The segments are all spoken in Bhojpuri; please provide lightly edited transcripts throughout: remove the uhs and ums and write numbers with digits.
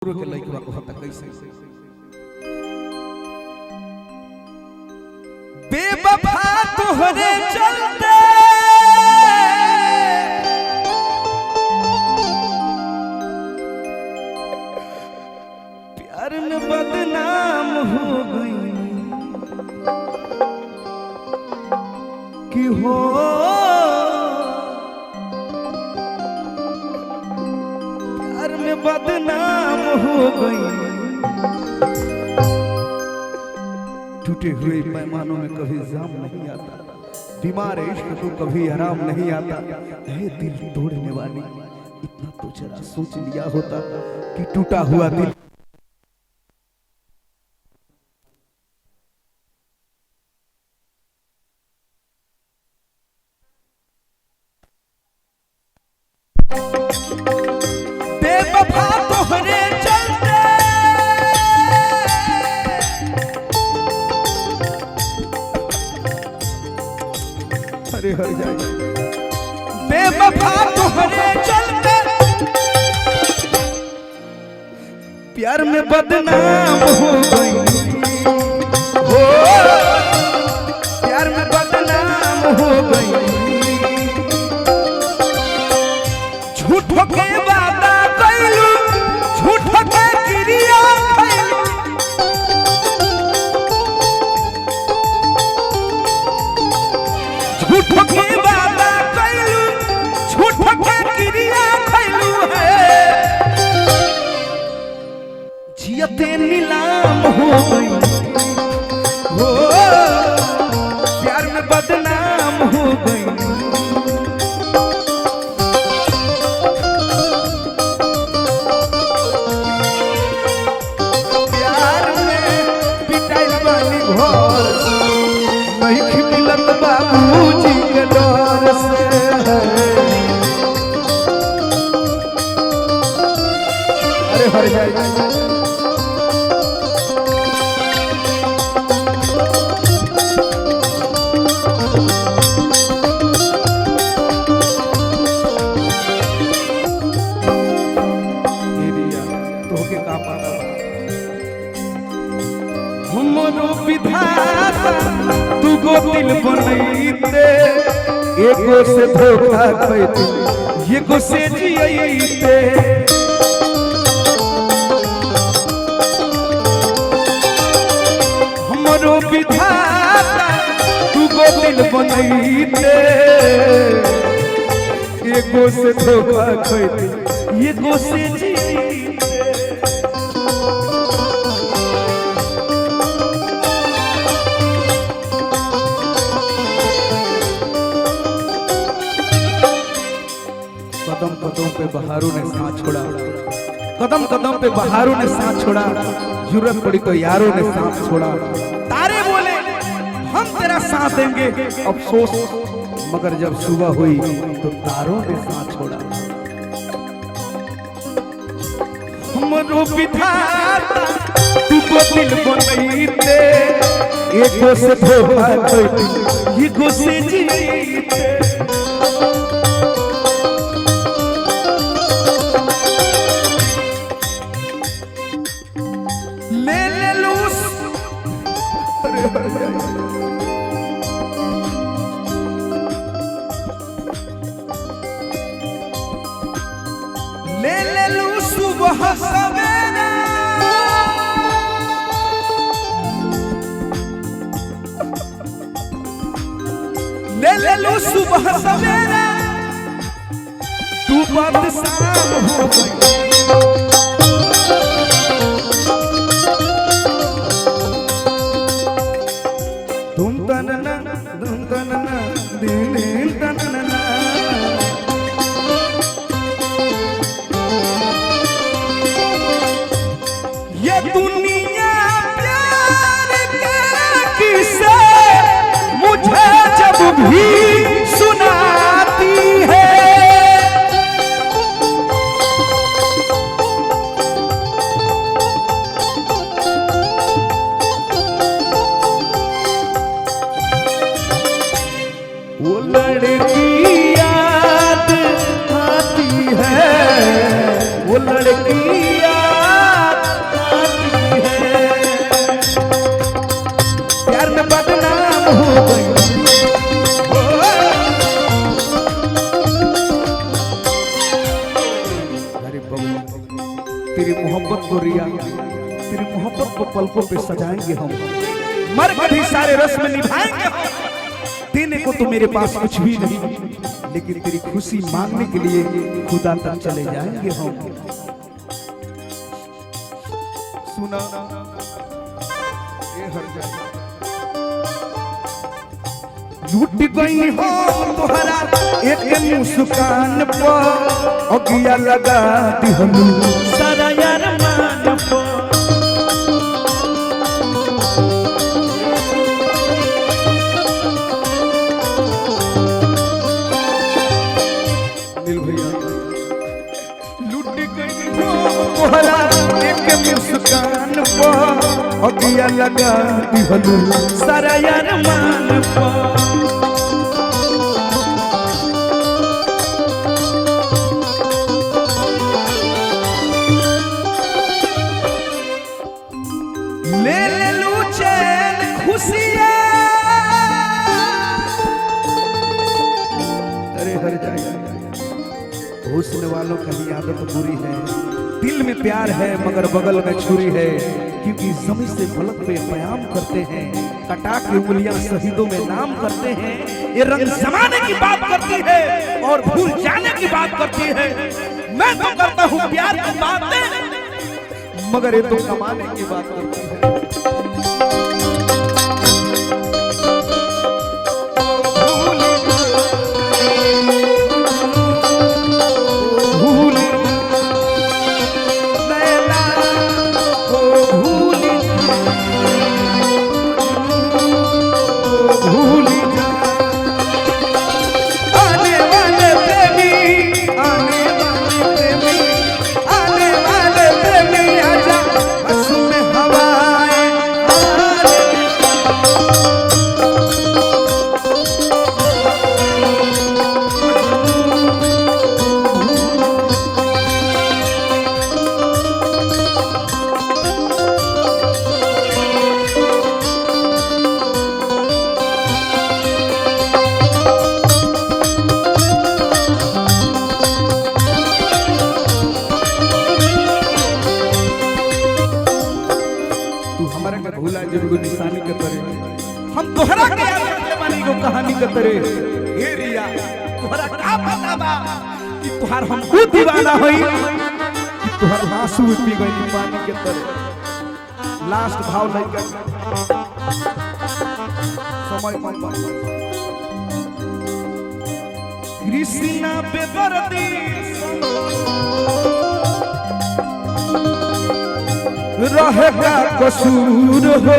के लइकवा को हता कैसे बेवफा तोहरे चलते प्यार में बदनाम हो गई कि हो प्यार में बदनाम हो गई। टूटे हुए पैमानों में कभी जाम नहीं आता, बीमार इश्क को कभी आराम नहीं आता। ऐ दिल तोड़ने वाली, इतना तो जरा सोच लिया होता कि टूटा हुआ दिल बेवफा तोहरे चलते हरे हर जाए। बेवफा तोहरे चलते प्यार में बदनाम हो गई, हो प्यार में बदनाम हो गई। झूठ के वादा कैलू, झूठ के क्रिया कैलू, झूठ के वादा कैलू, झूठ के क्रिया कैलू है। जियते नीलाम हो गई, हो प्यार में बदनाम हो गई। प्यार में पिटाइल बानी घर नहीं मिलत बाबूजी के डर से। अरे हर जाए। हमरो विधाता तू गो दिल बनैते, एगो से धोखा खैते, एगो से जियैते। हमरो विधाता तू गो दिल बनैते, एगो से धोखा खैते, एगो से जियैते। कदम कदम पे बहारों ने साथ छोड़ा, कदम कदम पे बहारों ने साथ छोड़ा। जरूरत पड़ी तो यारों ने साथ छोड़ा। तारे बोले हम तेरा साथ देंगे, अफसोस मगर जब सुबह हुई तो तारों ने साथ छोड़ा। हमरो विधाता तू को दिल बनैते, एगो से धोखा खैते, एगो से जीते। ले ले लूस ले ले लू सुबह सवेरा, ले ले लू सुबह सवेरा, तू बात शाम हो गई। धूम तनना दिल तनना। ये दुनिया प्यार के किस्से मुझे जब भी सुनाती है, वो लड़की याद आती है, वो लड़की याद तेरी मोहब्बत को रिया, तेरी मोहब्बत को पलकों पे सजाएंगे हम, मर के भी सारे रस्म निभाएंगे हम। देने को तो मेरे पास कुछ भी नहीं, लेकिन तेरी खुशी मांगने के लिए खुदा तक चले जाएंगे हम। सुना ये हर जाए लूट गई हो तोहरा एक मुस्कान पर, अगिया लगा दिहलू सारा यार मान पर। नील भैया लूट गई हो तोहरा एक मुस्कान पर, अगिया लगा दिहलू सारा यार मान पर। हुस्न वालों की आदत बुरी है, दिल में प्यार है मगर बगल में छुरी है, क्योंकि जमी से फलक पे प्याम करते हैं, कटा के उंगलियां शहीदों में नाम करते हैं। ये रंग जमाने की बात करती है और भूल जाने की बात करती है। मैं तो करता हूँ प्यार की बातें, मगर ये तो कमाने की बात करती है। निशानी के तरे हम तोहरा के याद रखले बानी को कहानी के तरे। हे रिया तोहरा का पता बा कि तोहार हम को दीवाना होई, कि तोहर आंसू पी गई पानी के तरे। लास्ट भाव लइका समय कम बा। कृष्णा बेदर्दी रहेगा कसूर हो,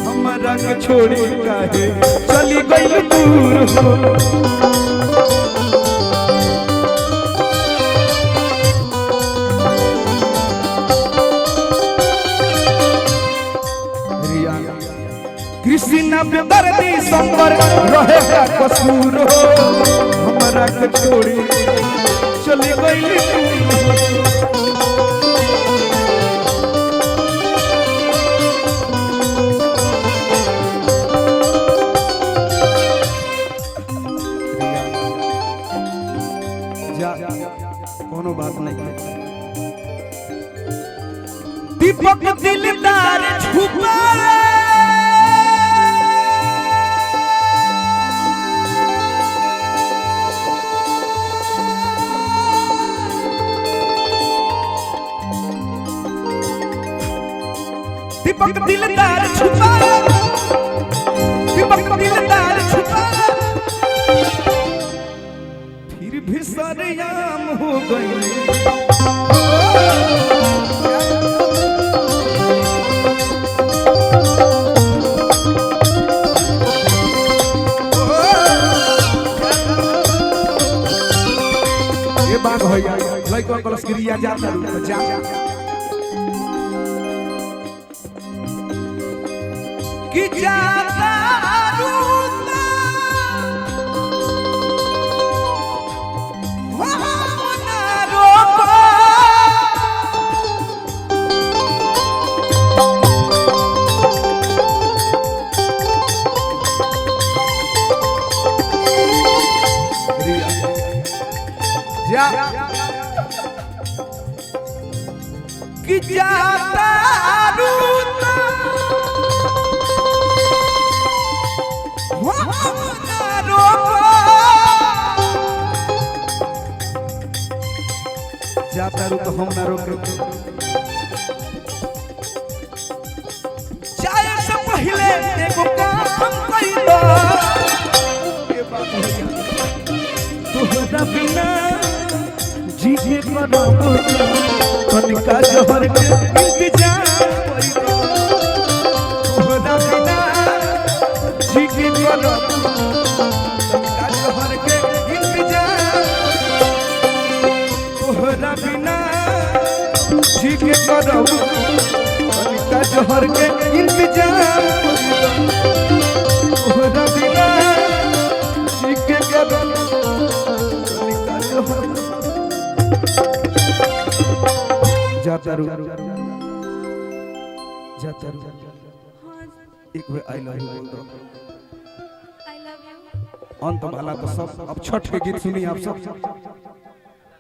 हमारा के छोड़ी काहे चली गई दूर हो। कृष्णा बेदर्दी संबर रहेगा कसूर हो, हमारा के छोड़ी चली गई। जा कोनो बात नहीं है। दीपक दिलदार छुपा दीपक दिलदार छुपा, दीपक दिलदार छुपा, फिर भी सरेआम हो गई। ये बात हो गई लइका कलस क्रिया जाता जा कि जाता रूता हो ना रोको। जा कि जाता रूता हम ना रोको जाता रू तो हम ना रोके जाए से पहले एगो काम कइलो ये बात भैया तोहरा बिना जी के करब तनिका जहर के इंतजार कइलो तोहरा बिना जी के करब तनिका जहर के इंतजार तोहरा बिना जी के करब तनिका जहर के इंतजार तोहरा बिना जी के करब तनिका जहर जाता रू जाता रू एक बार आई लव यू बोल दो I love you. अंत माला तो सब अब छठ के गीत सुनी आप सब